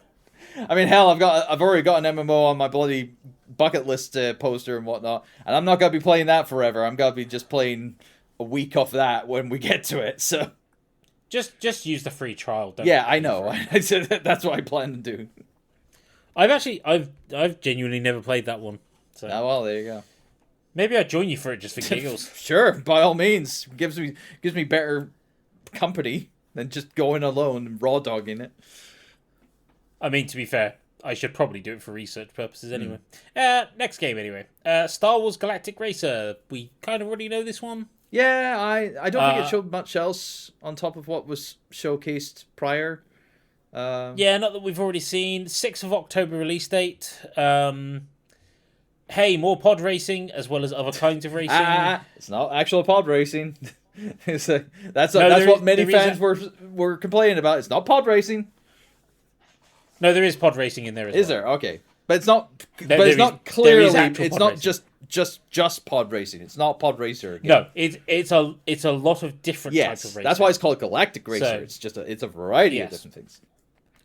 I mean, hell, I've already got an MMO on my bloody bucket list poster and whatnot, and I'm not gonna be playing that forever. I'm gonna be just playing a week of that when we get to it. So just use the free trial. Don't yeah, I pay know. for it. I said that's what I plan to do. I've genuinely never played that one. So Oh, well, there you go. maybe I'd join you for it just for giggles. Sure, by all means, gives me better company than just going alone and raw dogging it. I mean, to be fair, I should probably do it for research purposes anyway. Next game anyway. Star Wars Galactic Racer. We kind of already know this one. Yeah, I don't think it showed much else on top of what was showcased prior. Yeah, not that we've already seen. 6th of October release date. Hey, more pod racing as well as other kinds of racing. It's not actual pod racing. That's No, what many fans were complaining about. It's not pod racing. No, there is pod racing in there as well. Is there? Okay, but it's not. There But it's is- not there clearly. is actual It's pod not racing. just pod racing. It's not pod racer again. No, it's a lot of different types of Yes, racing. that's why it's called Galactic Racer. So- It's a variety of Yes. different things.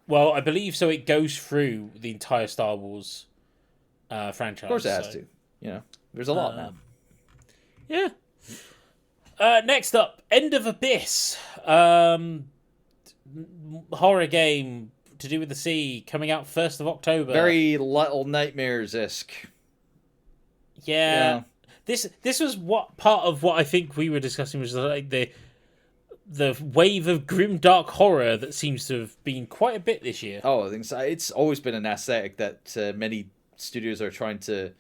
Well, I believe so. It goes through the entire Star Wars franchise. Of course, it has so, to. You know, there's a lot now. Yeah. Next up, End of Abyss. Horror game to do with the sea, coming out 1st of October. Very Little Nightmares-esque. Yeah. This was what part of what I think we were discussing was like the wave of grim dark horror that seems to have been quite a bit this year. Oh, I think so. It's always been an aesthetic that many studios are trying to,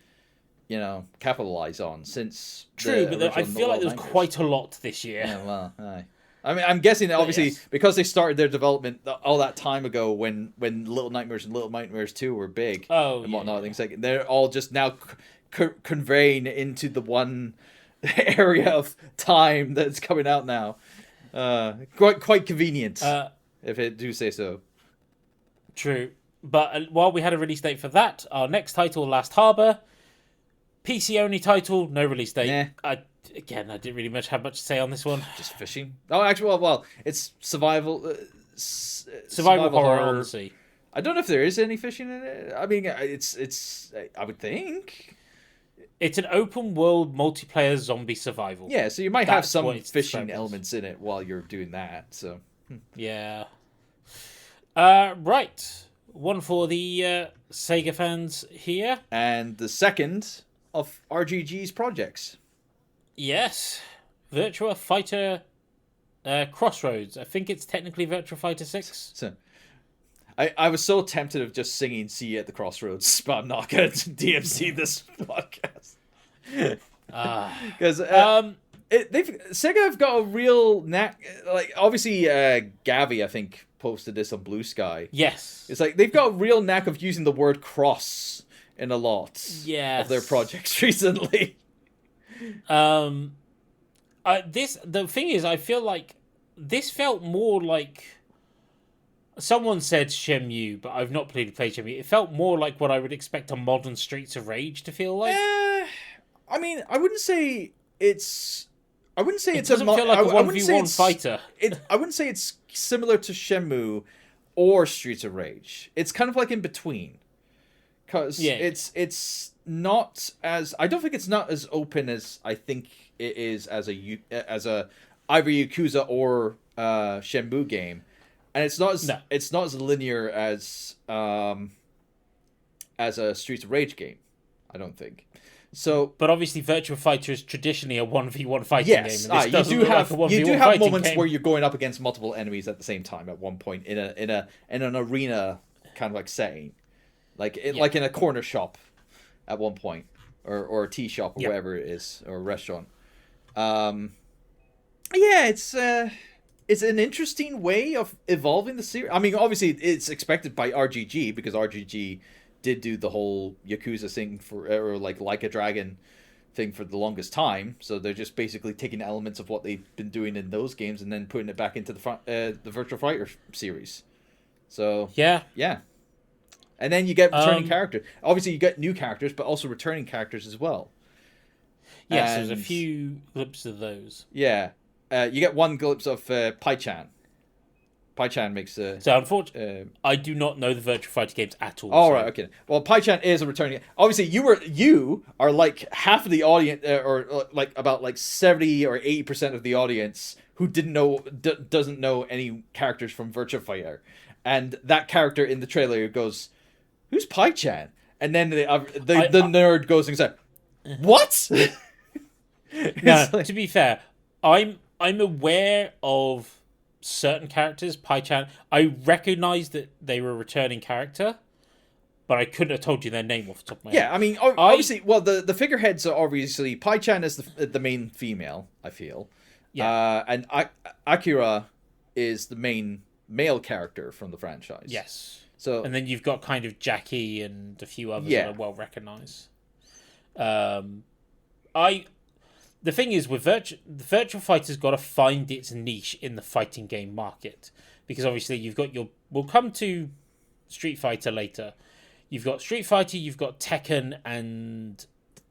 capitalize on since. True, but I original feel like there was Nightmares. quite a lot this year. Yeah, well, aye. I mean, I'm guessing that obviously yes. because they started their development all that time ago when Little Nightmares and Little Nightmares 2 were big and whatnot. Things like they're all just now conveying into the one area of time that's coming out now. Quite convenient, if I do say so. True. But while we had a release date for that, our next title, Last Harbour, PC only title, no release date. Yeah. I didn't really have much to say on this one. Just fishing. Oh, actually, well, it's survival. Survival horror on the sea. I don't know if there is any fishing in it. I mean, it's. I would think. It's an open world multiplayer zombie survival. Yeah, so you might have That's some what it's fishing described as. elements in it while you're doing that. So. Yeah. Right. One for the Sega fans here. And the second of RGG's projects. Yes. Virtua Fighter Crossroads. I think it's technically Virtua Fighter 6. So, I was so tempted of just singing "See You at the Crossroads," but I'm not going to DMC this podcast because Sega have got a real knack. Like obviously, Gavi I think posted this on Blue Sky. Yes. It's like they've got a real knack of using the word "cross" in a lot Yes. of their projects recently. The thing is, I feel like this felt more like someone said Shenmue, but I've not played Shenmue. It felt more like what I would expect a modern Streets of Rage to feel like. I mean, I wouldn't say it's. I wouldn't say It it's doesn't feel like a 1v1 fighter. I wouldn't say it's similar to Shenmue or Streets of Rage. It's kind of like in between, because it's not as. I don't think it's not as open as I think it is as a either Yakuza or Shenmue game, and it's not as linear as a Streets of Rage game. I don't think. So, but obviously, Virtua Fighter is traditionally a 1v1 fighting game. And this doesn't you look have like a 1v1 you do have fighting moments game. where you're going up against multiple enemies at the same time at one point in an arena kind of like setting, like in a corner shop at one point or a tea shop or whatever it is or a restaurant. It's an interesting way of evolving the series. I mean, obviously it's expected by RGG because RGG did do the whole Yakuza thing or like a Dragon thing for the longest time. So they're just basically taking elements of what they've been doing in those games and then putting it back into the Virtua Fighter series. So yeah. And then you get returning characters. Obviously, you get new characters, but also returning characters as well. Yes, there's a few glimpses of those. Yeah. You get one glimpse of Pai-chan. Pai-chan makes a... So, unfortunately, I do not know the Virtua Fighter games at all. All right, okay. Well, Pai-chan is a returning... Obviously, you are like half of the audience, or like about like 70 or 80% of the audience who doesn't know any characters from Virtua Fighter. And that character in the trailer goes, "Who's Pai-chan?" And then the nerd goes and says, "What?" Now, to be fair, I'm aware of certain characters. Pai-chan, I recognised that they were a returning character, but I couldn't have told you their name off the top of my head. Yeah, I mean, obviously, well, the figureheads are obviously Pai-chan is the main female, I feel. Yeah. And Akira is the main male character from the franchise. Yes. So, and then you've got kind of Jackie and a few others that are well recognised. The thing is, with Virtua Fighter's got to find its niche in the fighting game market, because obviously you've got we'll come to Street Fighter later. You've got Street Fighter, you've got Tekken, and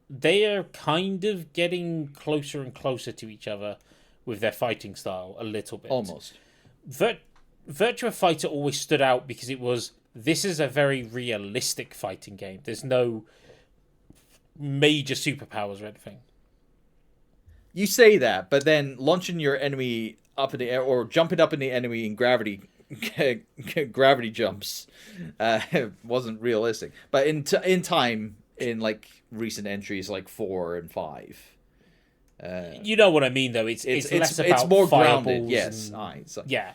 they are kind of getting closer and closer to each other with their fighting style a little bit. Almost. Virtua Fighter always stood out because this is a very realistic fighting game. There's no major superpowers or anything. You say that, but then launching your enemy up in the air or jumping up in the enemy in gravity jumps wasn't realistic. But in time, in like recent entries like 4 and 5. You know what I mean, though. It's less about it's more fireballs grounded. Yes, yeah.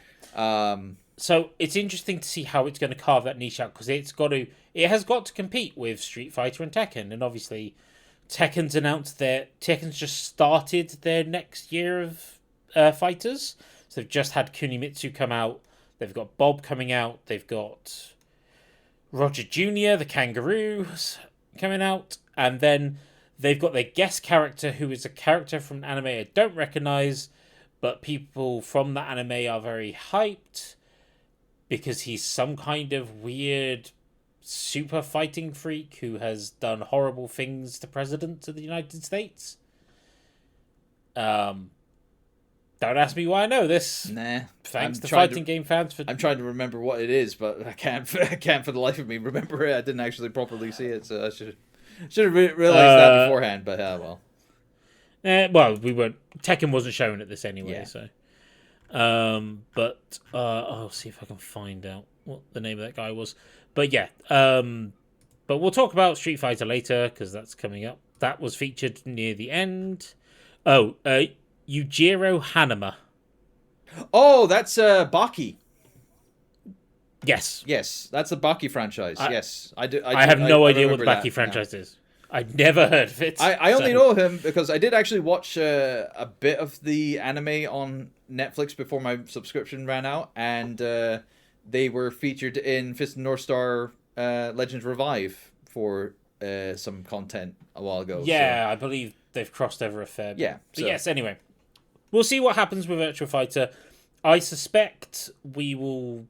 So it's interesting to see how it's going to carve that niche out, because it has got to compete with Street Fighter and Tekken, and obviously Tekken's just started their next year of fighters. So they've just had Kunimitsu come out. They've got Bob coming out. They've got Roger Jr., the Kangaroos, coming out, and then they've got their guest character, who is a character from anime I don't recognize, but people from that anime are very hyped because he's some kind of weird super fighting freak who has done horrible things to presidents of the United States. Don't ask me why I know this. Nah. Thanks to fighting game fans for... I'm trying to remember what it is, but I can't for the life of me remember it. I didn't actually properly see it, so I should have realized that beforehand, but well. Well, we weren't... Tekken wasn't showing at this anyway, so... But I'll see if I can find out what the name of that guy was. But yeah, but we'll talk about Street Fighter later, because that's coming up. That was featured near the end. Oh, Yujiro Hanuma. Oh, that's Baki. Yes. Yes, that's the Baki franchise. Yes, I do. I have no idea what the Baki franchise is. I'd never heard of it. I only know him because I did actually watch a bit of the anime on Netflix before my subscription ran out, and they were featured in Fist of North Star Legends Revive for some content a while ago. Yeah, so. I believe they've crossed over a fair bit. Yeah. But yes, anyway. We'll see what happens with Virtua Fighter. I suspect we will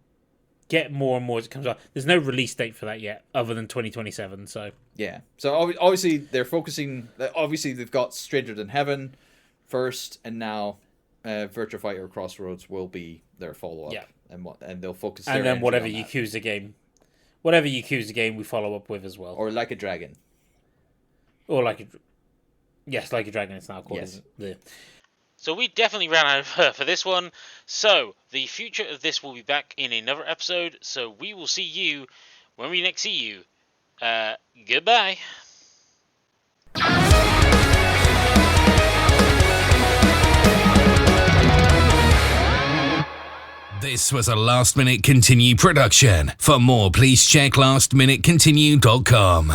get more and more as it comes out. There's no release date for that yet, other than 2027. So yeah. So obviously they're focusing. Obviously they've got Stranger Than Heaven first, and now Virtua Fighter Crossroads will be their follow up. Yeah. And they'll focus. And then whatever Yakuza game we follow up with as well. Or Like a Dragon. Or Like a Dragon. It's now called. Yes. So we definitely ran out of her for this one. So the future of this will be back in another episode. So we will see you when we next see you. Goodbye. This was a Last Minute Continue production. For more, please check lastminutecontinue.com.